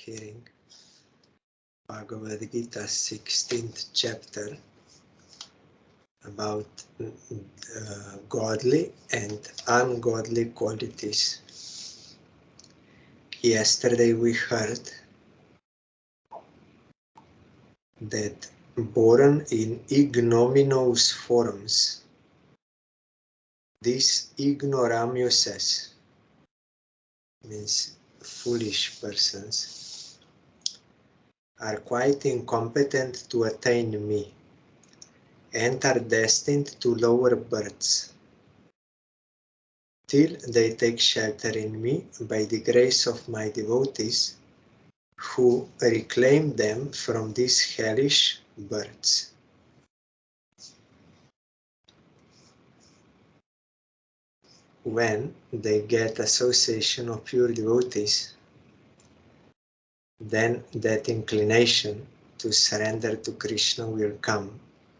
hearing Bhagavad Gita 16th chapter about godly and ungodly qualities. Yesterday we heard that born in ignominious forms, these ignoramuses, means foolish persons, are quite incompetent to attain me and are destined to lower births till they take shelter in me by the grace of my devotees who reclaim them from these hellish births. When they get association of pure devotees, then that inclination to surrender to Krishna will come.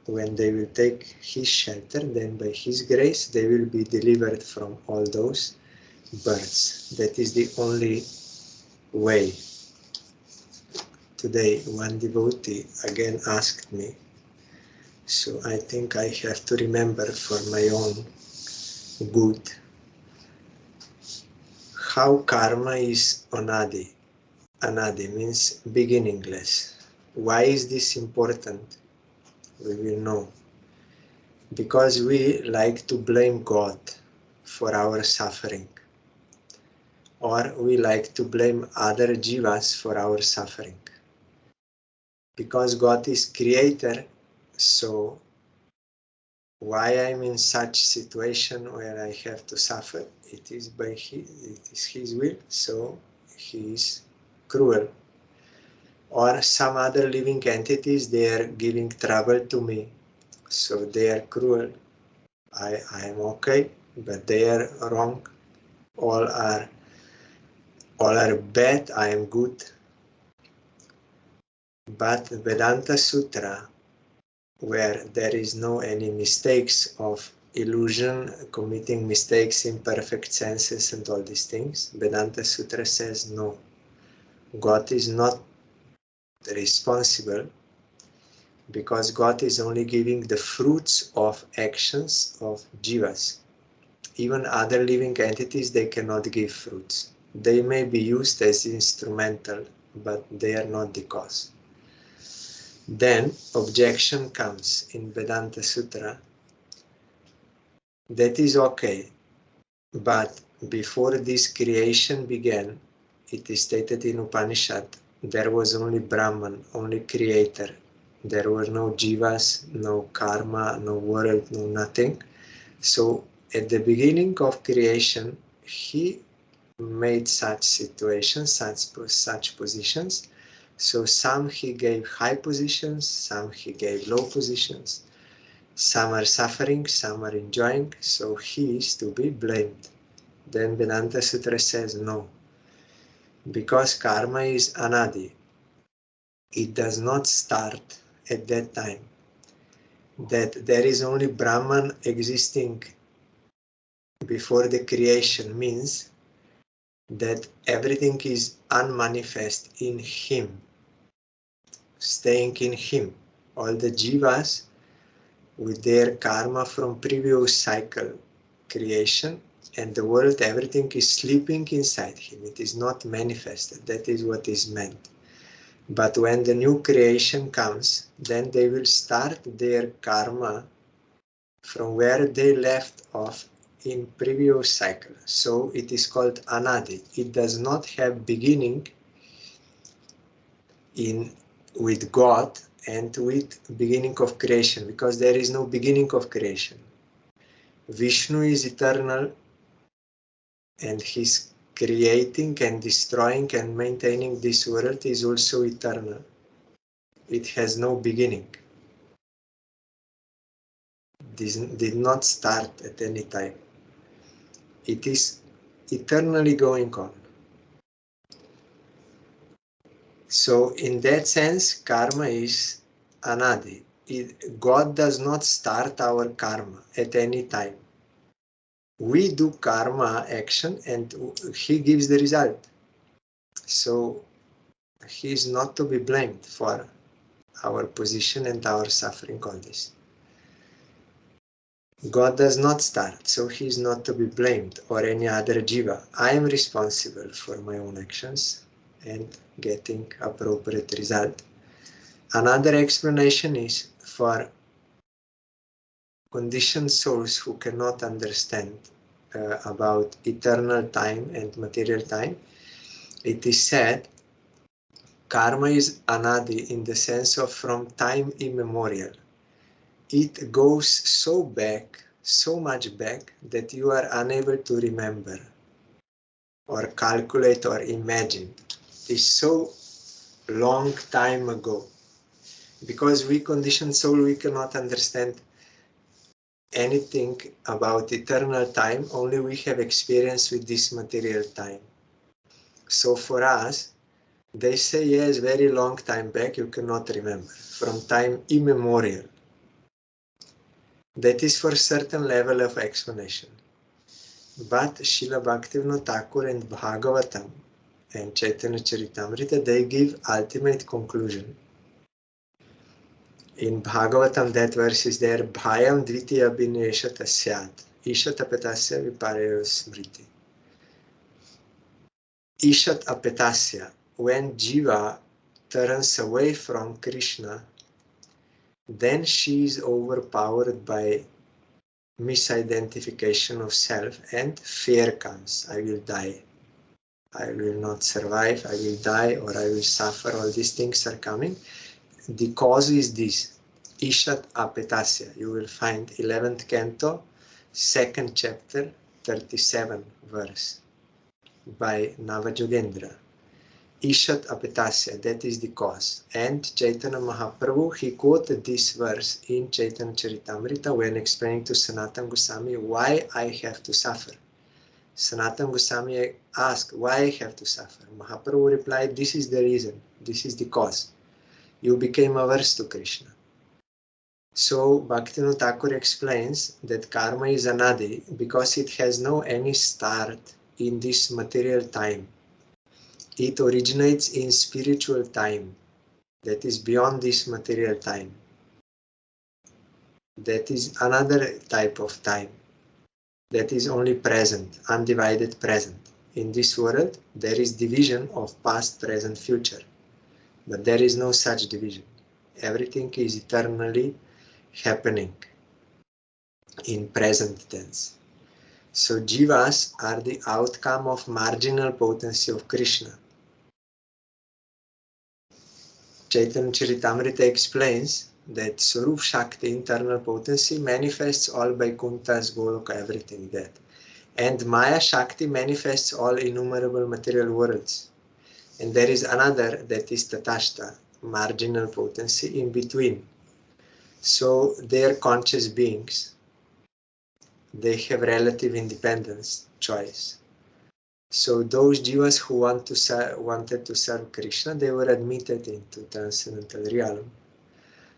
When they will take his shelter, then by his grace they will be delivered from all those births. That is the only way. Today one devotee again asked me, so I think I have to remember for my own good, how karma is anadi. Anadi means beginningless. Why is this important? We will know. Because we like to blame God for our suffering, or we like to blame other jivas for our suffering. Because God is creator, so why I'm in such situation where I have to suffer? It is his will, so he is cruel. Or some other living entities, they are giving trouble to me, so they are cruel. I am okay, but they are wrong. All are bad, I am good. But Vedanta Sutra, where there is no any mistakes of illusion, committing mistakes, imperfect senses and all these things, Vedanta Sutra says no. God is not responsible, because God is only giving the fruits of actions of jivas. Even other living entities, they cannot give fruits. They may be used as instrumental, but they are not the cause. Then objection comes in Vedanta Sutra. That is okay, but before this creation began, it is stated in Upanishad, there was only Brahman, only creator. There were no jivas, no karma, no world, no nothing. So at the beginning of creation, he made such situations, such positions. So some he gave high positions, some he gave low positions. Some are suffering, some are enjoying, so he is to be blamed. Then Vedanta Sutra says no. Because karma is anadi, it does not start at that time. That there is only Brahman existing before the creation means that everything is unmanifest in him, staying in him. All the jivas with their karma from previous cycle creation and the world, everything is sleeping inside him. It is not manifested. That is what is meant. But when the new creation comes, then they will start their karma from where they left off in previous cycle. So it is called anadi. It does not have beginning with God and with beginning of creation, because there is no beginning of creation. Vishnu is eternal and his creating and destroying and maintaining this world is also eternal. It has no beginning. This did not start at any time. It is eternally going on. So in that sense, karma is anadi. God does not start our karma at any time. We do karma action and he gives the result. So he is not to be blamed for our position and our suffering on this. God does not start, so he is not to be blamed, or any other jiva. I am responsible for my own actions and getting appropriate result. Another explanation is for conditioned souls who cannot understand about eternal time and material time. It is said karma is anadi in the sense of from time immemorial. It goes so back, so much back, that you are unable to remember or calculate or imagine. It's so long time ago. Because we conditioned soul, we cannot understand anything about eternal time, only we have experience with this material time. So for us, they say, yes, very long time back, you cannot remember, from time immemorial. That is for certain level of explanation. But Srila Bhaktivinoda Thakur and Bhagavatam and Chaitanya Charitamrita, they give ultimate conclusion. In Bhagavatam, that verse is there, Bhayam dvitiya bineshata syat, ishat apetasya vipareyo smriti. Ishat apetasya, when Jiva turns away from Krishna, then she is overpowered by misidentification of self and fear comes. I will die. I will not survive. I will die or I will suffer. All these things are coming. The cause is this. Ishat apetasya. You will find 11th canto, 2nd chapter, 37 verse by Navajogendra. Ishat apetasya, that is the cause. And Chaitanya Mahaprabhu, he quoted this verse in Chaitanya Charitamrita when explaining to Sanatana Goswami why I have to suffer. Sanatana Goswami asked, why I have to suffer? Mahaprabhu replied, this is the reason, this is the cause. You became averse to Krishna. So Bhaktivinoda Thakur explains that karma is anadi because it has no any start in this material time. It originates in spiritual time, that is beyond this material time. That is another type of time, that is only present, undivided present. In this world, there is division of past, present, future, but there is no such division. Everything is eternally happening in present tense. So jivas are the outcome of marginal potency of Krishna. Chaitanya Charitamrita explains that Swarup Shakti, internal potency, manifests all Vaikuntha's, Goloka, everything that. And Maya Shakti manifests all innumerable material worlds. And there is another that is Tatashta, marginal potency, in between. So they are conscious beings. They have relative independence, choice. So those jivas who wanted to serve Krishna, they were admitted into transcendental realm.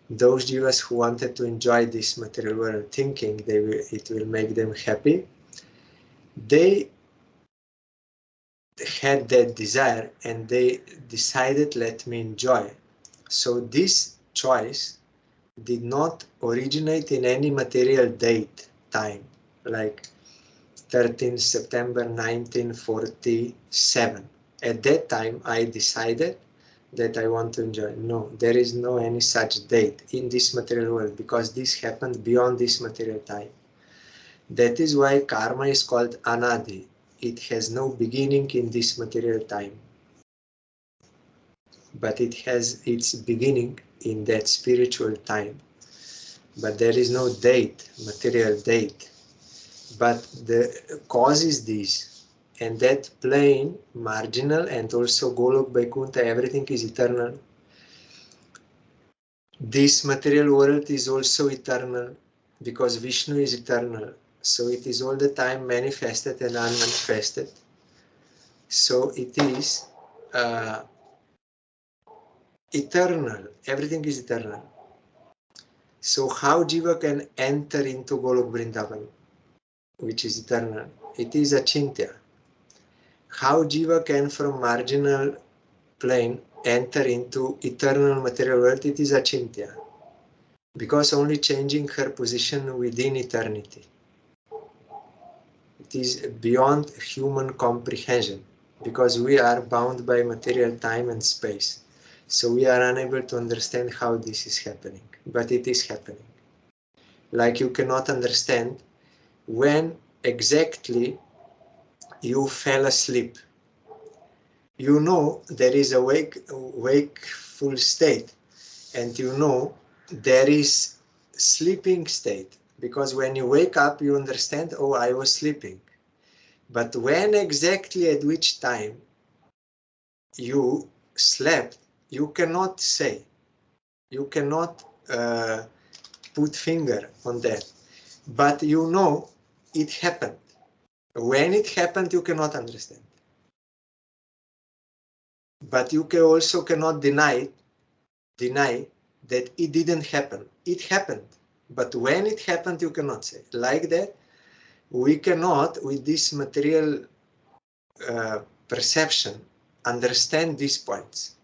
Those jivas who wanted to enjoy this material world, thinking it will make them happy, they had that desire and they decided, let me enjoy. So this choice did not originate in any material date, time, like 13 September 1947. At that time, I decided that I want to enjoy. No, there is no any such date in this material world because this happened beyond this material time. That is why karma is called anadi. It has no beginning in this material time, but it has its beginning in that spiritual time. But there is no date, material date. But the cause is this, and that plane, marginal, and also Golok, Vaikuntha, everything is eternal. This material world is also eternal because Vishnu is eternal. So it is all the time manifested and unmanifested. So it is eternal. Everything is eternal. So how Jiva can enter into Golok Vrindavan, which is eternal? It is achintya. How Jiva can from marginal plane enter into eternal material world, it is achintya. Because only changing her position within eternity. It is beyond human comprehension, because we are bound by material time and space. So we are unable to understand how this is happening, but it is happening. Like you cannot understand when exactly you fell asleep. You know there is a wakeful state, and you know there is sleeping state, because when you wake up you understand, oh, I was sleeping. But when exactly at which time you slept, you cannot say. You cannot put finger on that. But you know it happened. When it happened, you cannot understand. But you can also cannot deny that it didn't happen. It happened. But when it happened, you cannot say. Like that, we cannot, with this material perception, understand these points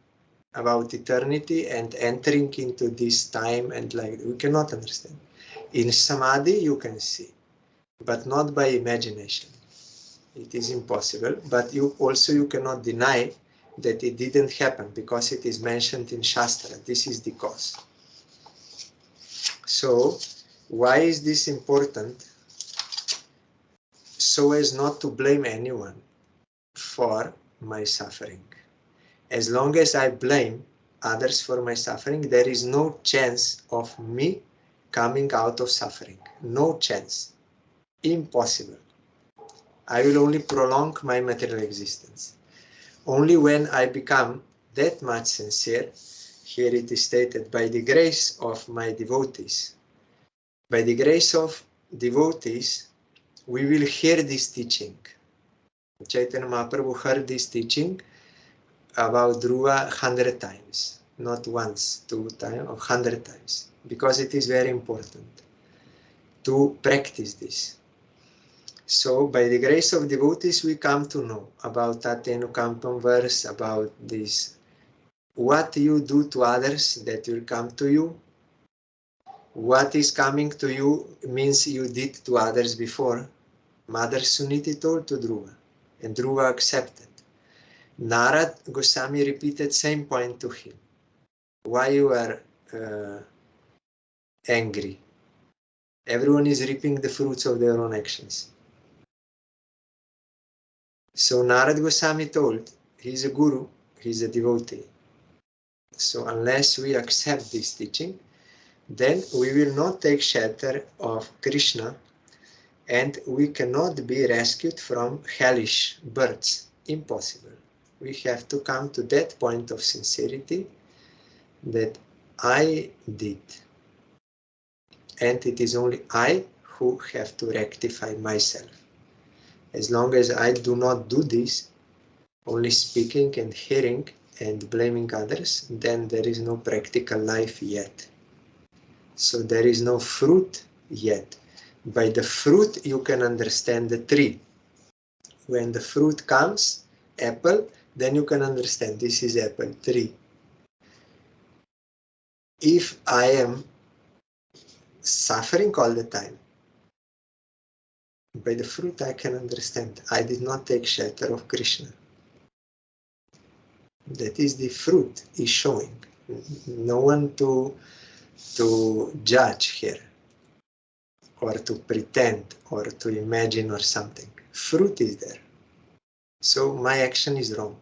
about eternity and entering into this time, and like we cannot understand. In samadhi you can see, but not by imagination. It is impossible, but you cannot deny that it didn't happen, because it is mentioned in Shastra. This is the cause. So why is this important? So as not to blame anyone for my suffering. As long as I blame others for my suffering, there is no chance of me coming out of suffering. No chance. Impossible. I will only prolong my material existence. Only when I become that much sincere, here it is stated, by the grace of my devotees. By the grace of devotees, we will hear this teaching. Chaitanya Mahaprabhu heard this teaching about Dhruva 100 times, not once, 2 times, or 100 times, because it is very important to practice this. So by the grace of devotees, we come to know about Tatenukampam verse, about this. What you do to others, that will come to you. What is coming to you means you did to others before. Mother Suniti told to Dhruva, and Dhruva accepted. Narad Goswami repeated same point to him. Why you are angry? Everyone is reaping the fruits of their own actions. So Narad Goswami told, he is a guru, he is a devotee. So unless we accept this teaching, then we will not take shelter of Krishna, and we cannot be rescued from hellish births. Impossible. We have to come to that point of sincerity that I did. And it is only I who have to rectify myself. As long as I do not do this, only speaking and hearing and blaming others, then there is no practical life yet. So there is no fruit yet. By the fruit you can understand the tree. When the fruit comes, apple, then you can understand this is apple tree. If I am suffering all the time, by the fruit I can understand. I did not take shelter of Krishna. That is the fruit is showing. No one to judge here, or to pretend, or to imagine, or something. Fruit is there. So my action is wrong.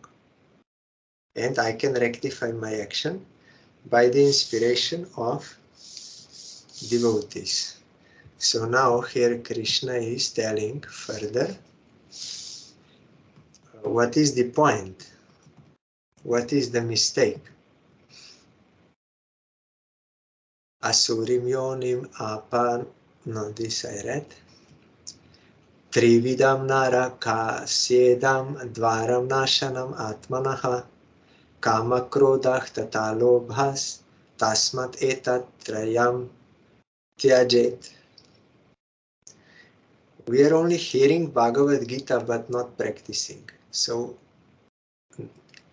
And I can rectify my action by the inspiration of devotees. So now here Krishna is telling further, what is the point? What is the mistake? Asurim yonim apan, no, this I read. Trividam naraka siedam dvaram nashanam atmanaha kama krodach tata lobhas tasmat etat trayam tyajet. We are only hearing Bhagavad Gita but not practicing. So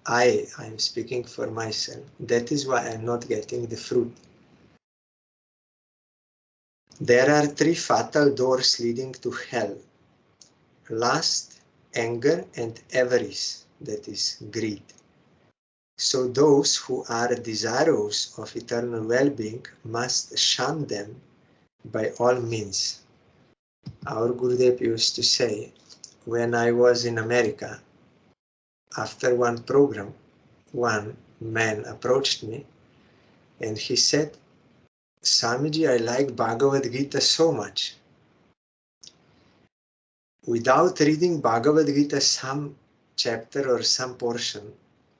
I'm speaking for myself. That is why I'm not getting the fruit. There are 3 fatal doors leading to hell: lust, anger, and avarice, that is greed. So those who are desirous of eternal well-being must shun them by all means. Our Gurudev used to say, when I was in America, after one program, one man approached me and he said, Swamiji, I like Bhagavad Gita so much. Without reading Bhagavad Gita, some chapter or some portion,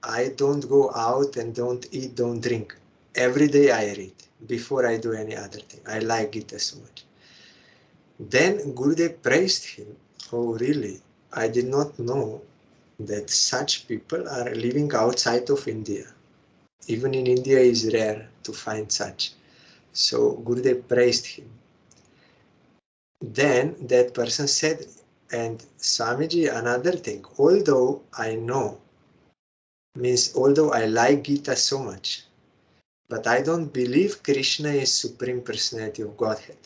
I don't go out and don't eat, don't drink. Every day I read before I do any other thing. I like Gita so much. Then Gurudev praised him. Oh, really? I did not know that such people are living outside of India. Even in India it is rare to find such. So Gurudev praised him. Then that person said, and Swamiji, another thing, although I know, means although I like Gita so much, but I don't believe Krishna is Supreme Personality of Godhead.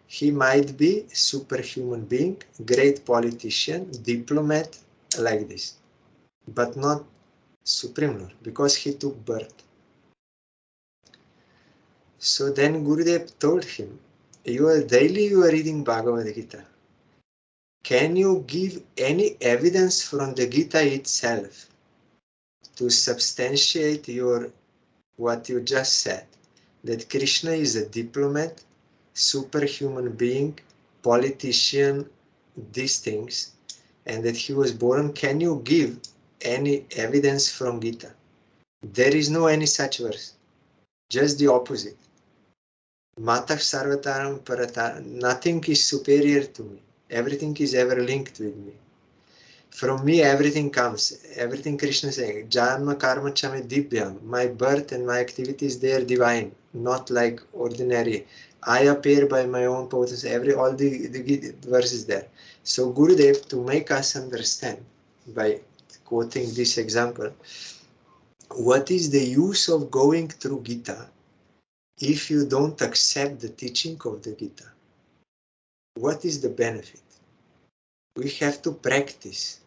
He might be superhuman being, great politician, diplomat, like this, but not Supreme Lord, because he took birth. So then Gurudev told him, daily you are reading Bhagavad Gita. Can you give any evidence from the Gita itself to substantiate what you just said, that Krishna is a diplomat, superhuman being, politician, these things, and that he was born? Can you give any evidence from Gita? There is no any such verse, just the opposite. Matah sarvataram parataram, nothing is superior to me. Everything is ever linked with me. From me everything comes, everything Krishna is saying, Janma karma chame divyam, my birth and my activities, they are divine, not like ordinary. I appear by my own potency, all the verses there. So Gurudev, to make us understand, by quoting this example, what is the use of going through Gita if you don't accept the teaching of the Gita? What is the benefit? We have to practice.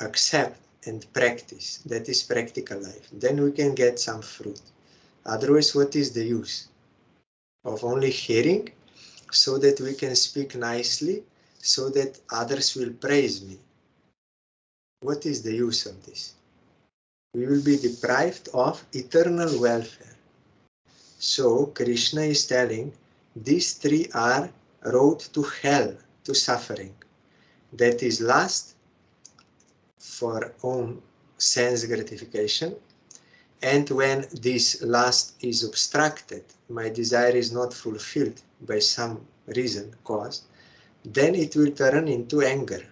Accept and practice. That is practical life. Then we can get some fruit. Otherwise, what is the use of only hearing so that we can speak nicely, so that others will praise me? What is the use of this? We will be deprived of eternal welfare. So Krishna is telling these 3 are road to hell, to suffering. That is lust for own sense gratification. And when this lust is obstructed, my desire is not fulfilled by some reason, cause, then it will turn into anger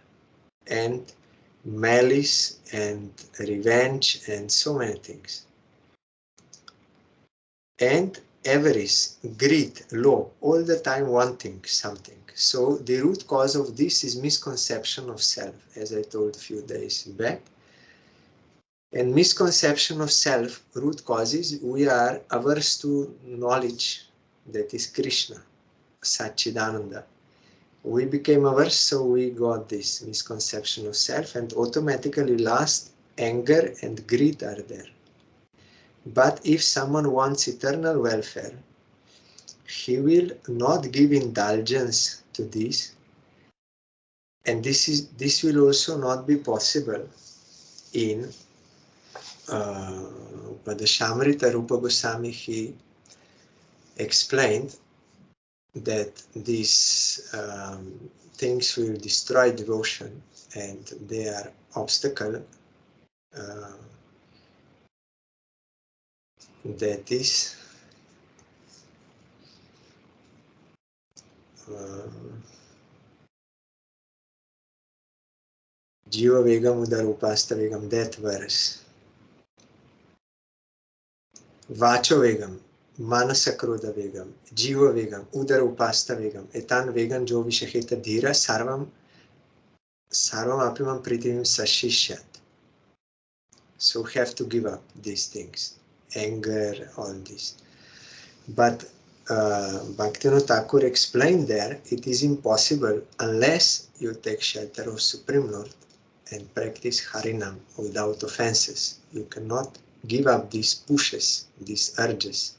and malice and revenge and so many things. And avarice, greed, love, all the time wanting something. So the root cause of this is misconception of self, as I told a few days back. And misconception of self, root causes, we are averse to knowledge, that is Krishna, Satchidananda. We became averse, so we got this misconception of self, and automatically lust, anger, and greed are there. But if someone wants eternal welfare, he will not give indulgence to this, and this will also not be possible in Padashamrita. Rupa Goswami, he explained that these things will destroy devotion and they are obstacle. That is Jiva Vegam Udar Upasta Vegam, that verse. Vacho Vegam, Manasa Krodha Vegam, Jiva Vegam, Udar Upasta Vegam, Etan Vegam Jo Vishaheta Dhira Sarvam Apimam Pritivim Sashishyat. So we have to give up these things, anger, all this. But Bhaktivinoda Thakur explained there, it is impossible unless you take shelter of Supreme Lord and practice Harinam without offenses. You cannot give up these pushes, these urges.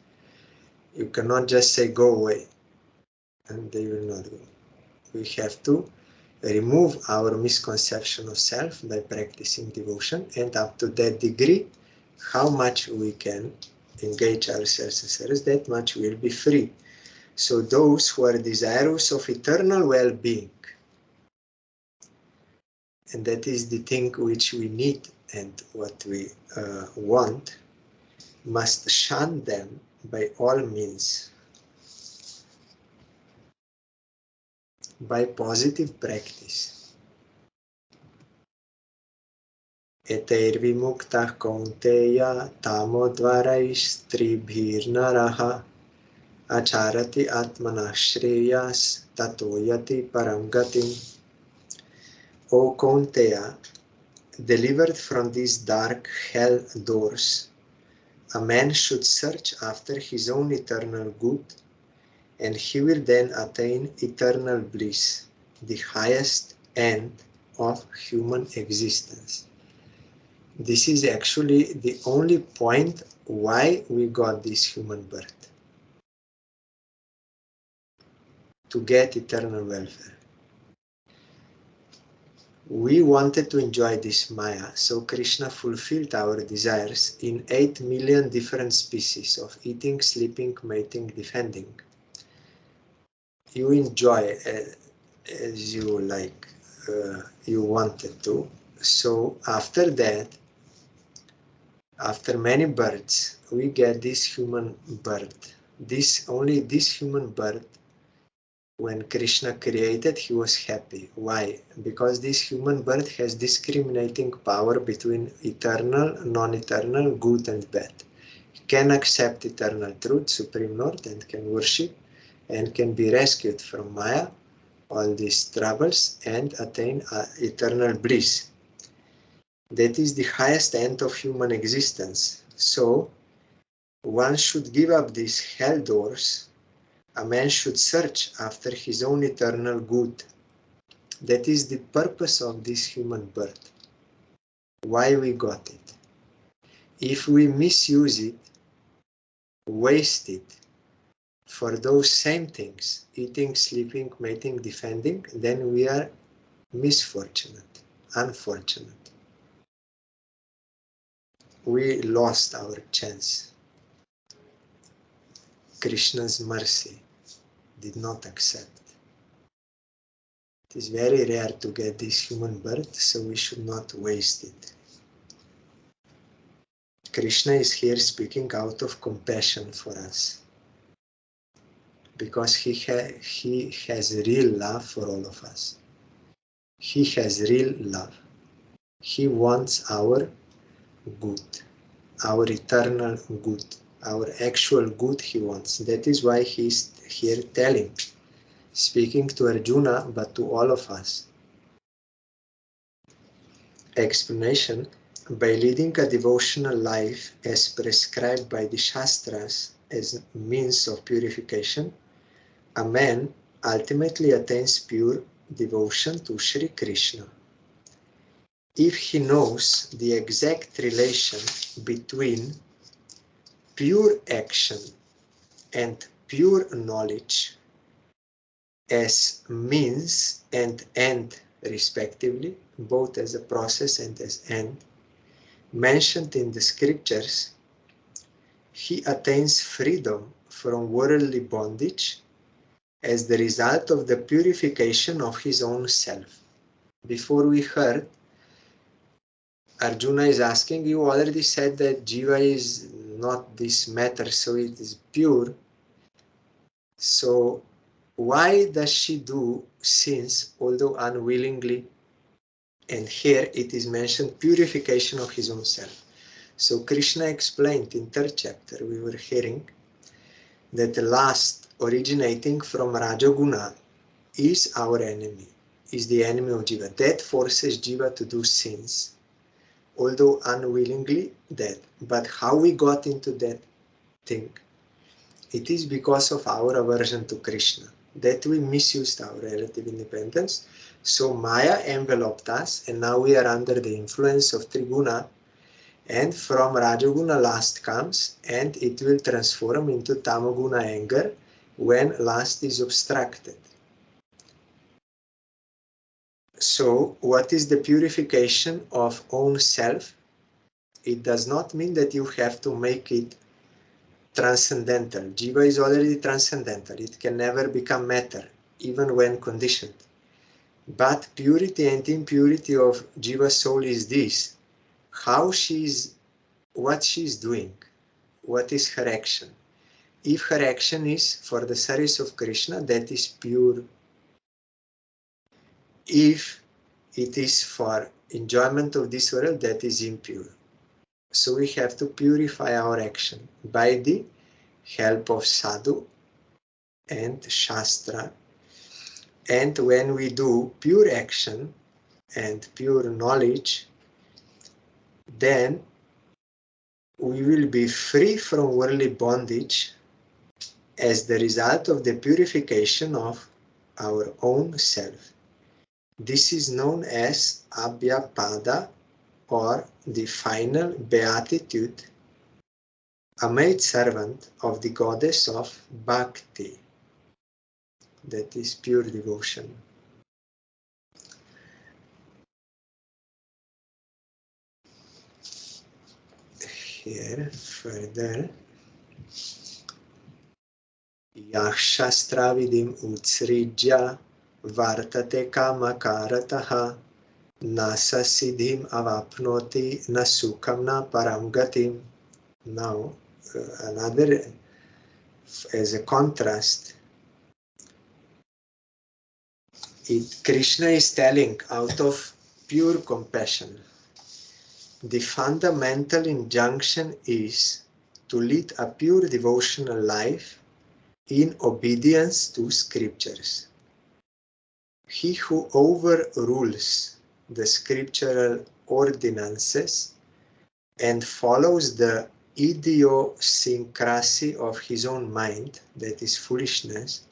You cannot just say go away and they will not go. We have to remove our misconception of self by practicing devotion, and up to that degree, how much we can engage ourselves in service, that much will be free. So those who are desirous of eternal well-being, and that is the thing which we need and what we want, must shun them by all means, by positive practice. Eteirvimuktah kaunteya tamodvarai stribhirnaraha acharati atmanah shreyas tatoyati param gatim. O Kaunteya, delivered from these dark hell doors, a man should search after his own eternal good, and he will then attain eternal bliss, the highest end of human existence. This is actually the only point why we got this human birth. To get eternal welfare. We wanted to enjoy this Maya, so Krishna fulfilled our desires in 8 million different species of eating, sleeping, mating, defending. You enjoy as you like, you wanted to. So after that, after many births, we get this human birth. Only this human birth, when Krishna created, he was happy. Why? Because this human birth has discriminating power between eternal, non-eternal, good and bad. He can accept eternal truth, Supreme Lord, and can worship, and can be rescued from Maya, all these troubles, and attain eternal bliss. That is the highest end of human existence. So, one should give up these hell doors. A man should search after his own eternal good. That is the purpose of this human birth. Why we got it. If we misuse it, waste it for those same things, eating, sleeping, mating, defending, then we are misfortunate, unfortunate. We lost our chance. Krishna's mercy did not accept. It is very rare to get this human birth, so we should not waste it. Krishna is here speaking out of compassion for us, because he has real love for all of us. He has real love. He wants our good, our eternal good, our actual good he wants. That is why he is here telling, speaking to Arjuna, but to all of us. Explanation: by leading a devotional life as prescribed by the Shastras as means of purification, a man ultimately attains pure devotion to Sri Krishna. If he knows the exact relation between pure action and pure knowledge as means and end respectively, both as a process and as end, mentioned in the scriptures, he attains freedom from worldly bondage as the result of the purification of his own self. Before we heard, Arjuna is asking, you already said that Jiva is not this matter, so it is pure. So why does she do sins, although unwillingly? And here it is mentioned purification of his own self. So Krishna explained in 3rd chapter, we were hearing, that the lust originating from Rajoguna is our enemy, is the enemy of Jiva. That forces Jiva to do sins. although unwillingly, that. But how we got into that thing? It is because of our aversion to Krishna, that we misused our relative independence. So Maya enveloped us, and now we are under the influence of Triguna, and from Rajaguna lust comes, and it will transform into Tamaguna anger when lust is obstructed. So what is the purification of own self? It does not mean that you have to make it transcendental. Jiva is already transcendental. It can never become matter, even when conditioned. But purity and impurity of Jiva's soul is this: what she's doing, what is her action. If her action is for the service of Krishna, that is pure. If it is for enjoyment of this world, that is impure. So we have to purify our action by the help of sadhu and Shastra. And when we do pure action and pure knowledge, then we will be free from worldly bondage as the result of the purification of our own self. This is known as Abhyapada, or the final beatitude, a maid servant of the goddess of Bhakti, that is pure devotion. Here, further, Yah Shastra Vidim Utsrijya Vartate Kamakarataha Nasa Siddhim Avapnoti Nasukam Na Param Gatim. Now, another, as a contrast, Krishna is telling out of pure compassion, the fundamental injunction is to lead a pure devotional life in obedience to scriptures. He who overrules the scriptural ordinances and follows the idiosyncrasy of his own mind, that is foolishness,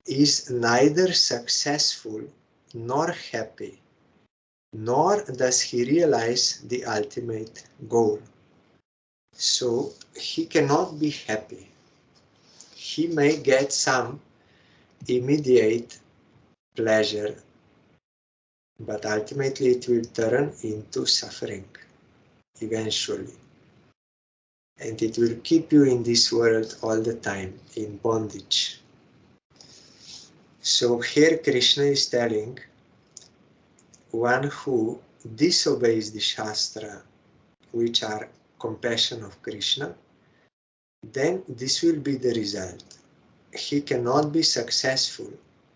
is neither successful nor happy, nor does he realize the ultimate goal. So he cannot be happy. He may get some immediate pleasure, but ultimately it will turn into suffering eventually. And it will keep you in this world all the time, in bondage. So here Krishna is telling, one who disobeys the Shastra, which are compassion of Krishna, then this will be the result. He cannot be successful.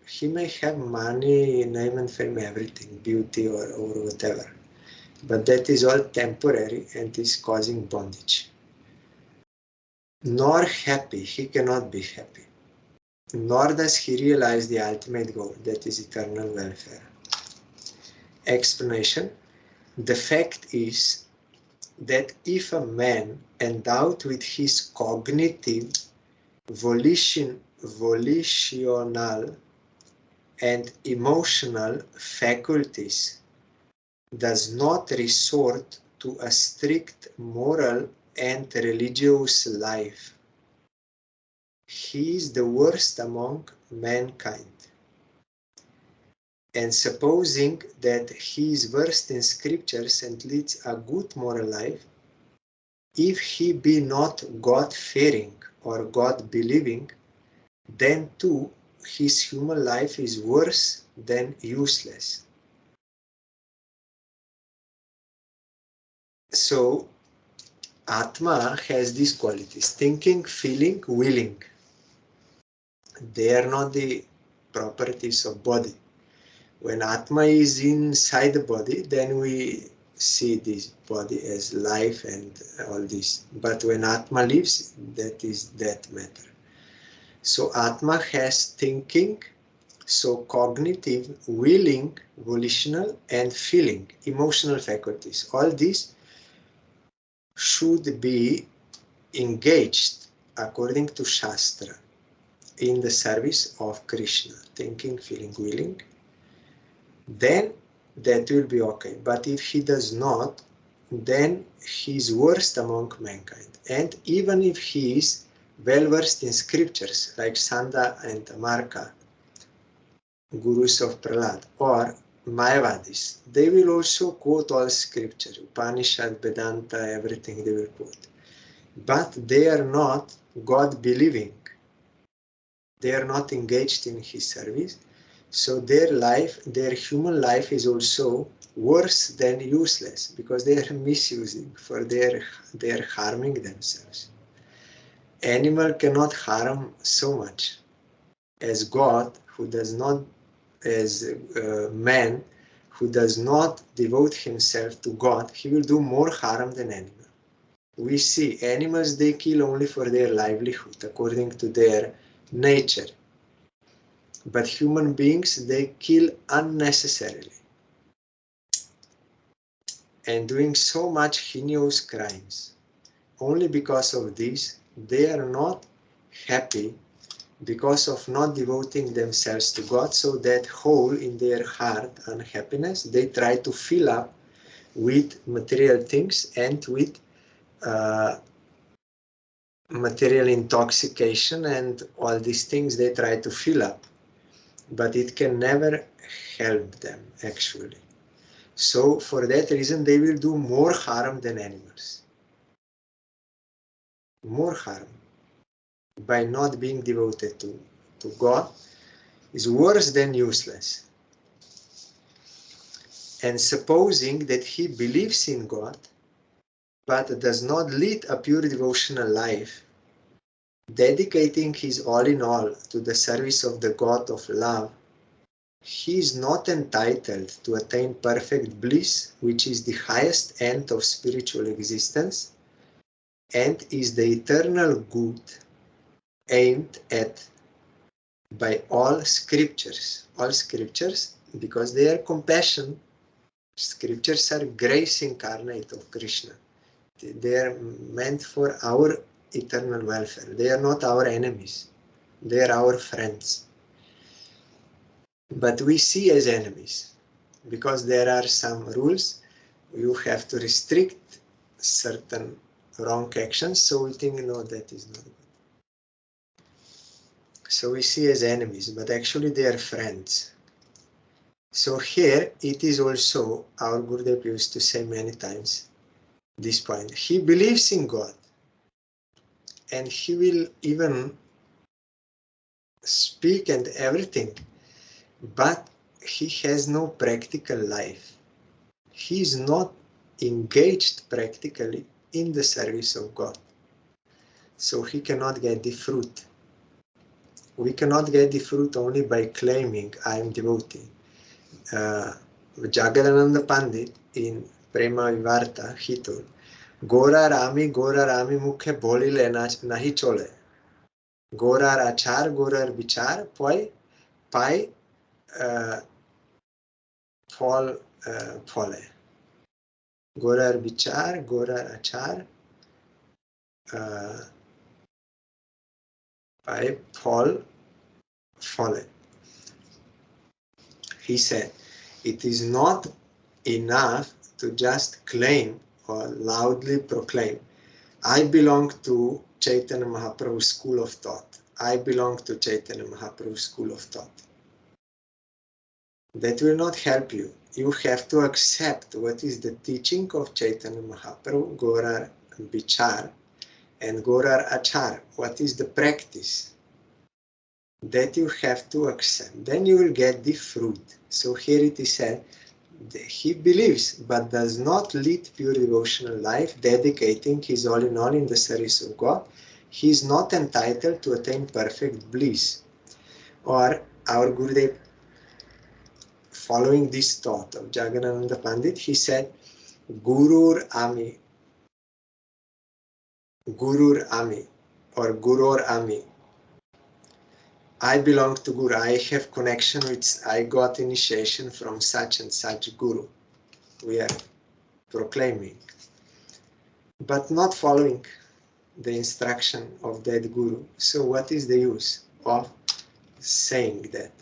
He may have money, name and fame, everything, beauty or whatever. But that is all temporary and is causing bondage. Nor happy, he cannot be happy. Nor does he realize the ultimate goal, that is eternal welfare. Explanation: the fact is that if a man endowed with his cognitive, volitional and emotional faculties does not resort to a strict moral and religious life, he is the worst among mankind. And supposing that he is versed in scriptures and leads a good moral life, if he be not God-fearing or God-believing, then too his human life is worse than useless. So Atma has these qualities: thinking, feeling, willing. They are not the properties of body. When Atma is inside the body, then we see this body as life and all this. But when Atma lives, that is that matter. So Atma has thinking, So cognitive, willing, volitional, and feeling, emotional faculties, all these should be engaged according to Shastra in the service of Krishna, thinking, feeling, willing, then that will be okay. But if he does not, then he is worst among mankind. And even if he is well versed in scriptures like Sanda and Marka, gurus of Prahlad, or Mayavadis, they will also quote all scripture, Upanishad, Vedanta, everything they will quote. But they are not God believing. They are not engaged in his service. So their life, their human life is also worse than useless because they are misusing, for they are harming themselves. Animal cannot harm so much as God, who does not, as man, who does not devote himself to God, he will do more harm than animal. We see animals, they kill only for their livelihood, according to their nature. But human beings, they kill unnecessarily. And doing so much heinous crimes. Only because of this, they are not happy because of not devoting themselves to God. So that hole in their heart, unhappiness, they try to fill up with material things and with material intoxication, and all these things they try to fill up. But it can never help them, actually. So for that reason, they will do more harm than animals. More harm. By not being devoted to God is worse than useless. And supposing that he believes in God, but does not lead a pure devotional life, dedicating his all in all to the service of the God of love, he is not entitled to attain perfect bliss, which is the highest end of spiritual existence and is the eternal good aimed at by all scriptures. All scriptures, because they are compassion. Scriptures are grace incarnate of Krishna. They are meant for our eternal welfare. They are not our enemies. They are our friends. But we see as enemies because there are some rules. You have to restrict certain wrong actions, so we think, no, that is not good. So we see as enemies, but actually they are friends. So here it is also, our Gurudev used to say many times this point. He believes in God and he will even speak and everything, but he has no practical life. He is not engaged practically in the service of God. So he cannot get the fruit. We cannot get the fruit only by claiming I am devotee. Jagadananda Pandit in Prema Vivarta, he told, Gora Rami mukhe bolile nahi chole. Gorar achar, gorar vichar, pai phol phole. Gorar vichar, gorar achar, pai phol phole. He said, it is not enough to just claim or loudly proclaim, I belong to Chaitanya Mahaprabhu's school of thought. I belong to Chaitanya Mahaprabhu's school of thought. That will not help you. You have to accept what is the teaching of Chaitanya Mahaprabhu, Gorar Vichar, and Gorar Achar. What is the practice? That you have to accept. Then you will get the fruit. So here it is said, he believes but does not lead pure devotional life, dedicating his all in all in the service of God. He is not entitled to attain perfect bliss. Or our Gurudev, following this thought of Jagadananda Pandit, he said, Gurur Ami, or Gurur Ami. I belong to Guru, I have connection with, I got initiation from such and such Guru. We are proclaiming, but not following the instruction of that Guru. So what is the use of saying that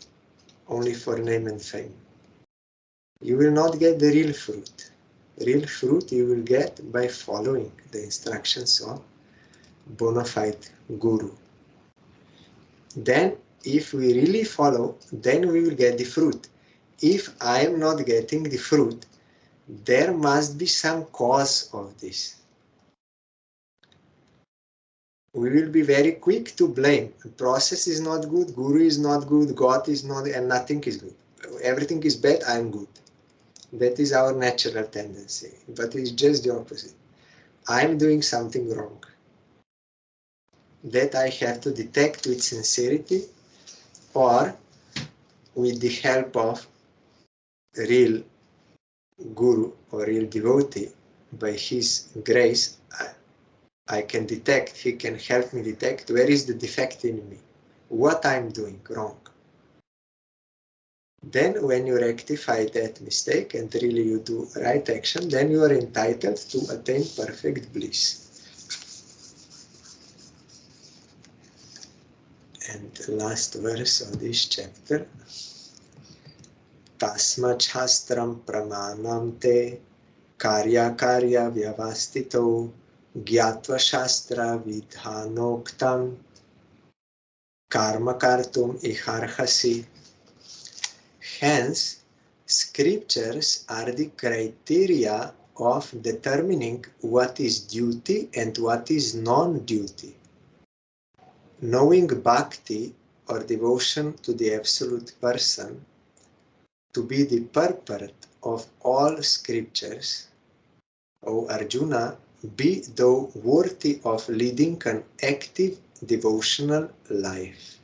only for name and fame? You will not get the real fruit. Real fruit you will get by following the instructions of bona fide Guru. Then if we really follow, then we will get the fruit. If I am not getting the fruit, there must be some cause of this. We will be very quick to blame. The process is not good, Guru is not good, God is not, and nothing is good. Everything is bad, I am good. That is our natural tendency, but it's just the opposite. I am doing something wrong. That I have to detect with sincerity, or with the help of real Guru or real devotee, by his grace, I can detect, he can help me detect where is the defect in me, what I'm doing wrong. Then when you rectify that mistake and really you do right action, then you are entitled to attain perfect bliss. And the last verse of this chapter, Tasmat Shastram Pramanam Te Karya Karya Vyavastito Gyatva Shastra Vidhanoktam Karma Kartum Iharhasi. Hence, scriptures are the criteria of determining what is duty and what is non-duty. Knowing bhakti or devotion to the absolute person to be the purport of all scriptures, O Arjuna, be thou worthy of leading an active devotional life.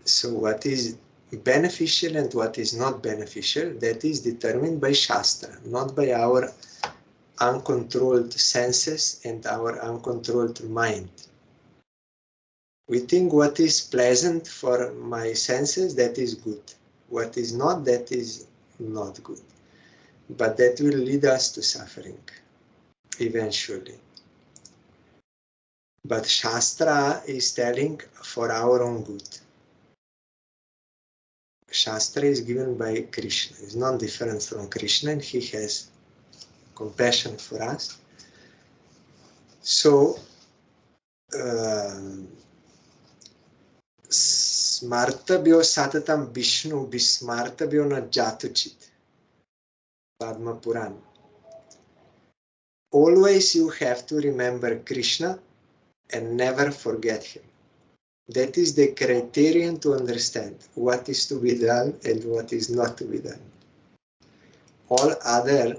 So what is beneficial and what is not beneficial, that is determined by Shastra, not by our uncontrolled senses and our uncontrolled mind. We think what is pleasant for my senses, that is good. What is not, that is not good. But that will lead us to suffering, eventually. But Shastra is telling for our own good. Shastra is given by Krishna. It's not different from Krishna, and he has compassion for us. So, smartabhyo satatam Vishnu bismartabhyo na jatuchit. Padma Puran. Always you have to remember Krishna and never forget him. That is the criterion to understand what is to be done and what is not to be done. All other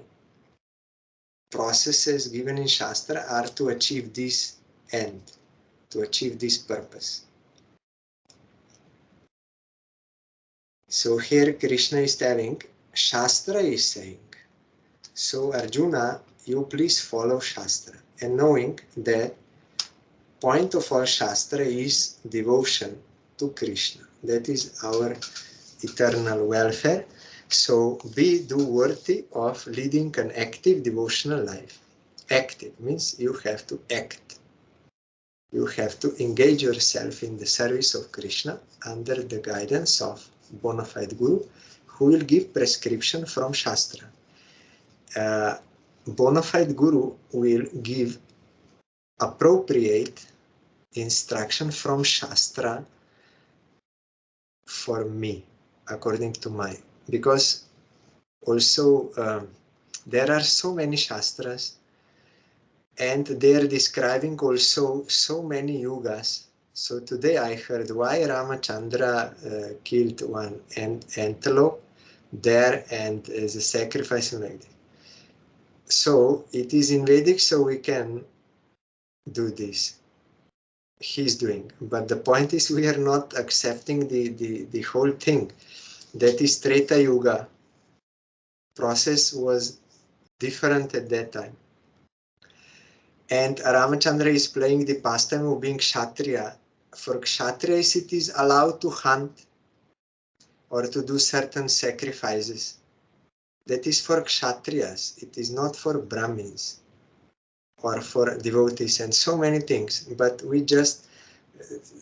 processes given in Shastra are to achieve this end, to achieve this purpose. So here Krishna is telling, Shastra is saying. So Arjuna, you please follow Shastra, and knowing that point of all Shastra is devotion to Krishna. That is our eternal welfare. So be worthy of leading an active devotional life. Active means you have to act. You have to engage yourself in the service of Krishna under the guidance of bona fide Guru, who will give prescription from Shastra. Bona fide Guru will give appropriate instruction from Shastra for me, according to my, because also there are so many Shastras and they are describing also so many yugas. So today I heard why Ramachandra killed one antelope there and as a sacrifice in Vedic. So it is in Vedic, so we can do this. He's doing, but the point is we are not accepting the whole thing. That is Treta Yuga. Process was different at that time. And Ramachandra is playing the pastime of being Kshatriya. For Kshatriyas it is allowed to hunt or to do certain sacrifices. That is for Kshatriyas. It is not for Brahmins or for devotees and so many things. But we just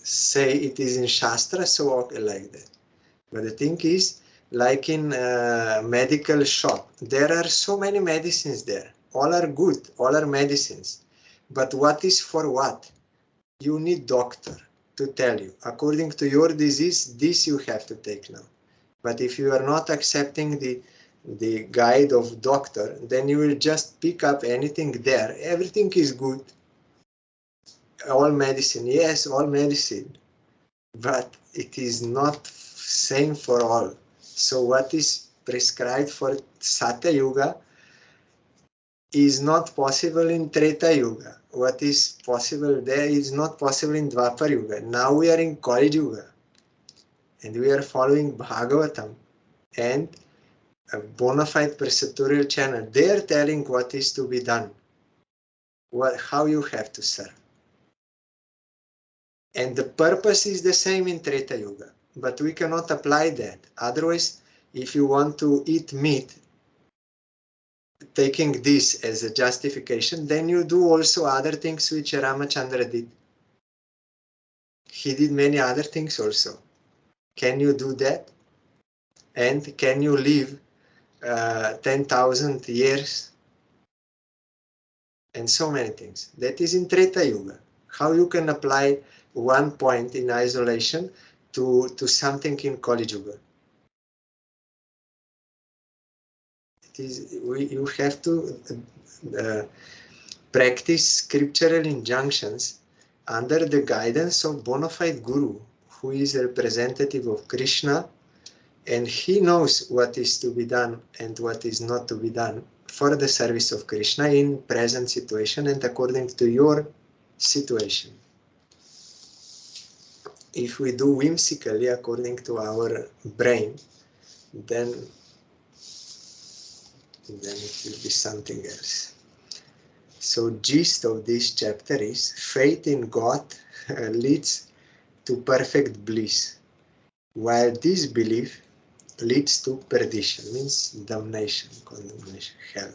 say it is in Shastra, so okay, like that. But the thing is, like in a medical shop, there are so many medicines there. All are good, all are medicines. But what is for what? You need doctor to tell you, according to your disease, this you have to take now. But if you are not accepting the guide of doctor, then you will just pick up anything there. Everything is good. All medicine, yes, all medicine. But it is not same for all. So what is prescribed for Satya Yuga is not possible in Treta Yuga. What is possible there is not possible in Dwapar Yuga. Now we are in Kali Yuga and we are following Bhagavatam and a bona fide perceptorial channel. They are telling what is to be done, how you have to serve. And the purpose is the same in Treta Yuga, but we cannot apply that. Otherwise, if you want to eat meat, taking this as a justification, then you do also other things which Ramachandra did. He did many other things also. Can you do that? And can you live 10,000 years? And so many things. That is in Treta Yuga. How you can apply one point in isolation to something in Kali Yuga. You have to practice scriptural injunctions under the guidance of bona fide Guru, who is a representative of Krishna, and he knows what is to be done and what is not to be done for the service of Krishna in present situation and according to your situation. If we do whimsically according to our brain, then it will be something else. So gist of this chapter is faith in God leads to perfect bliss, while disbelief leads to perdition, means damnation, condemnation, hell.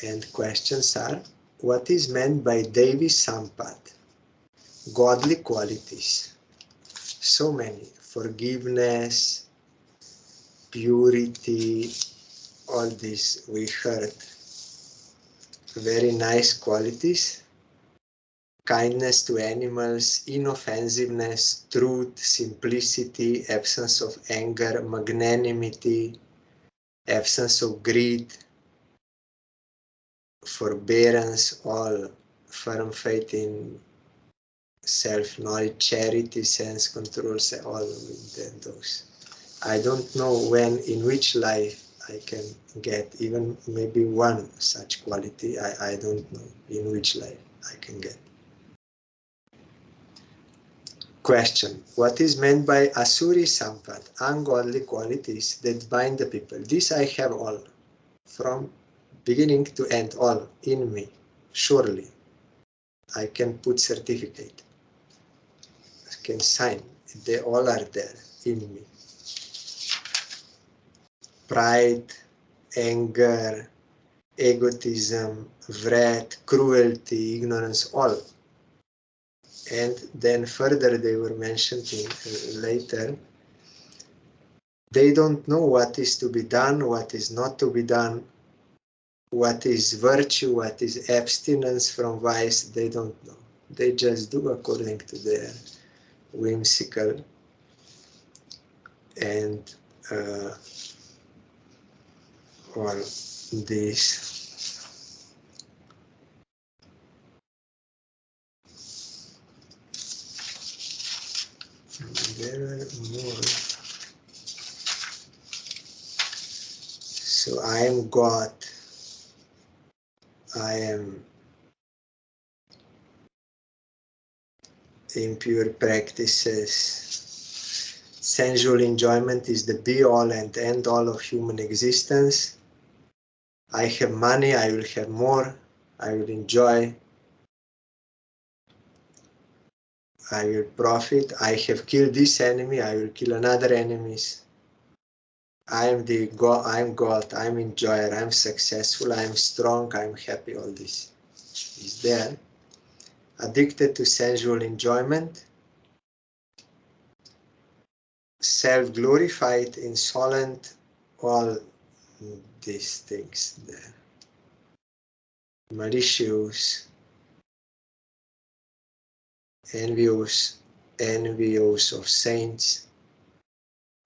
And questions are, what is meant by Daivasura-Sampad? Godly qualities. So many. Forgiveness, purity, all this we heard. Very nice qualities. Kindness to animals, inoffensiveness, truth, simplicity, absence of anger, magnanimity, absence of greed, forbearance, all firm faith in self-knowledge, charity, sense control, all of those. I don't know when, in which life I can get even maybe one such quality. I don't know in which life I can get. Question. What is meant by Asuri Sampad, ungodly qualities that bind the people? This I have all, from beginning to end, all in me, surely. I can put certificate. I can sign. They all are there in me. Pride, anger, egotism, wrath, cruelty, ignorance, all. And then further they were mentioned later. They don't know what is to be done, what is not to be done, what is virtue, what is abstinence from vice. They don't know. They just do according to their whimsical and all this. There are more. So I am God. I am impure practices. Sensual enjoyment is the be-all and end-all of human existence. I have money, I will have more. I will enjoy, I will profit, I have killed this enemy, I will kill another enemies. I am the God, I am God, I am enjoyer, I am successful, I am strong, I am happy, all this is there. Addicted to sensual enjoyment, self-glorified, insolent, all these things there. Malicious, envious of saints,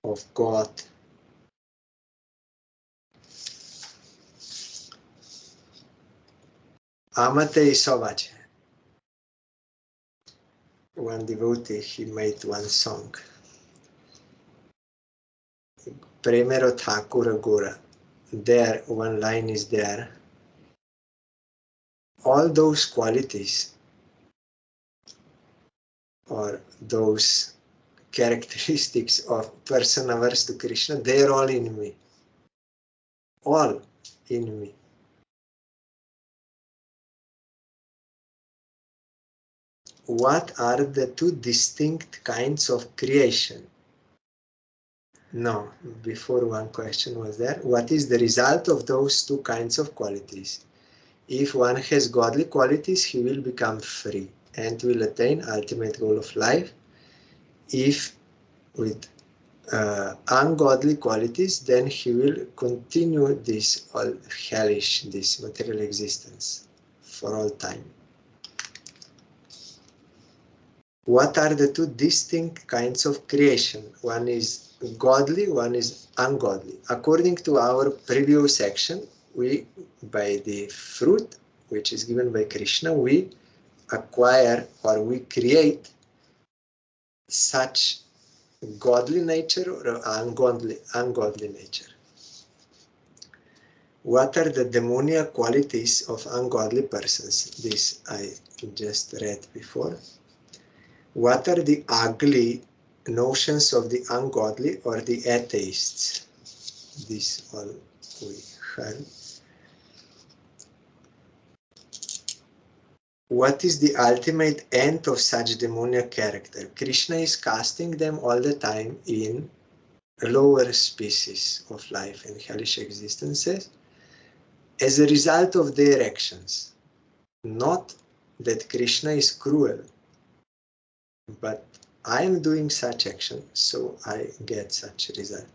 of God. Amate Isovach. One devotee, he made one song. Premero Thakura Gora. There, one line is there. All those qualities or those characteristics of person averse to Krishna, they are all in me. All in me. What are the two distinct kinds of creation? No, before one question was there. What is the result of those two kinds of qualities? If one has godly qualities, he will become free and will attain ultimate goal of life. If with ungodly qualities, then he will continue this all hellish, this material existence for all time. What are the two distinct kinds of creation? One is godly, one is ungodly. According to our previous section, we, by the fruit which is given by Krishna, we acquire or we create such godly nature or ungodly nature. What are the demoniac qualities of ungodly persons? This I just read before. What are the ugly notions of the ungodly or the atheists? This all we heard. What is the ultimate end of such demoniac character? Krishna is casting them all the time in lower species of life and hellish existences as a result of their actions. Not that Krishna is cruel, but I am doing such action, so I get such result.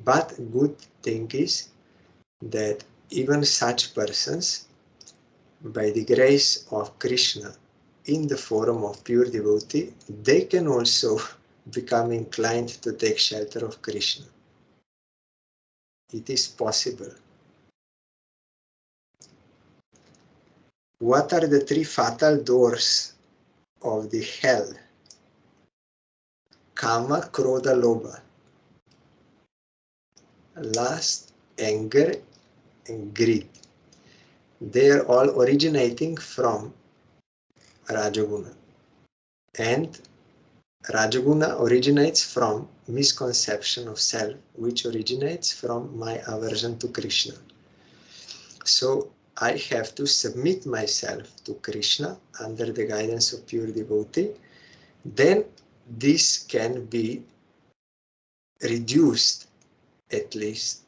But good thing is that even such persons, by the grace of Krishna, in the form of pure devotee, they can also become inclined to take shelter of Krishna. It is possible. What are the three fatal doors of the hell? Kama, Krodha, Lobha. Lust, anger, and greed. They are all originating from Rajaguna. And Rajaguna originates from misconception of self, which originates from my aversion to Krishna. So I have to submit myself to Krishna under the guidance of pure devotee. Then this can be reduced, at least.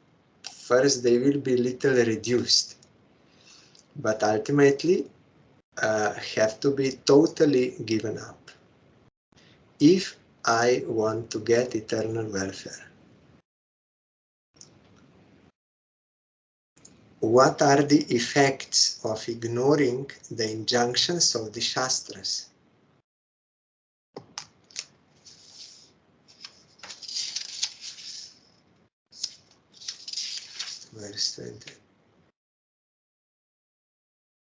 First they will be little reduced, but ultimately have to be totally given up if I want to get eternal welfare. What are the effects of ignoring the injunctions of the Shastras? Verse 20.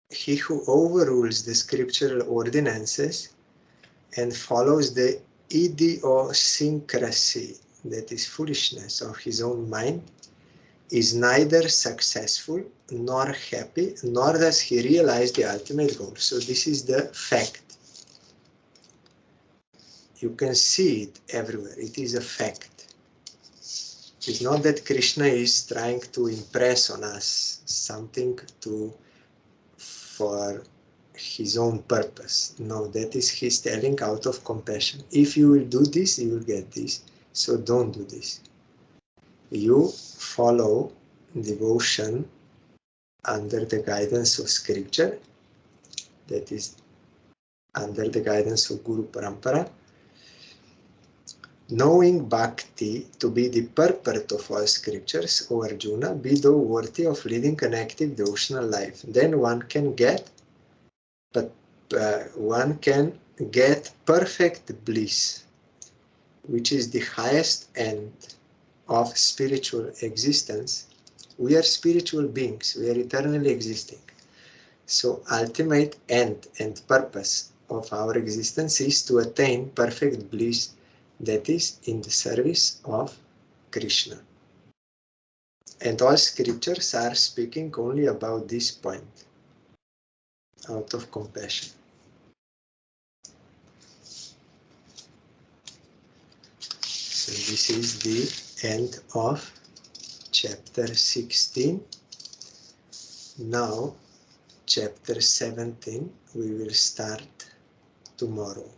He who overrules the scriptural ordinances and follows the idiosyncrasy, that is foolishness, of his own mind, is neither successful nor happy, nor does he realize the ultimate goal. So this is the fact. You can see it everywhere. It is a fact. It's not that Krishna is trying to impress on us something to for his own purpose. No, that is he's telling out of compassion. If you will do this, you will get this. So don't do this. You follow devotion under the guidance of scripture, that is under the guidance of Guru Parampara, knowing bhakti to be the purport of all scriptures, O Arjuna, be thou worthy of leading an active devotional life. Then one can get perfect bliss, which is the highest end of spiritual existence. We are spiritual beings, we are eternally existing. So ultimate end and purpose of our existence is to attain perfect bliss, that is in the service of Krishna. And all scriptures are speaking only about this point, out of compassion. So this is the end of chapter 16. Now, chapter 17, we will start tomorrow.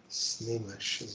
Snimash.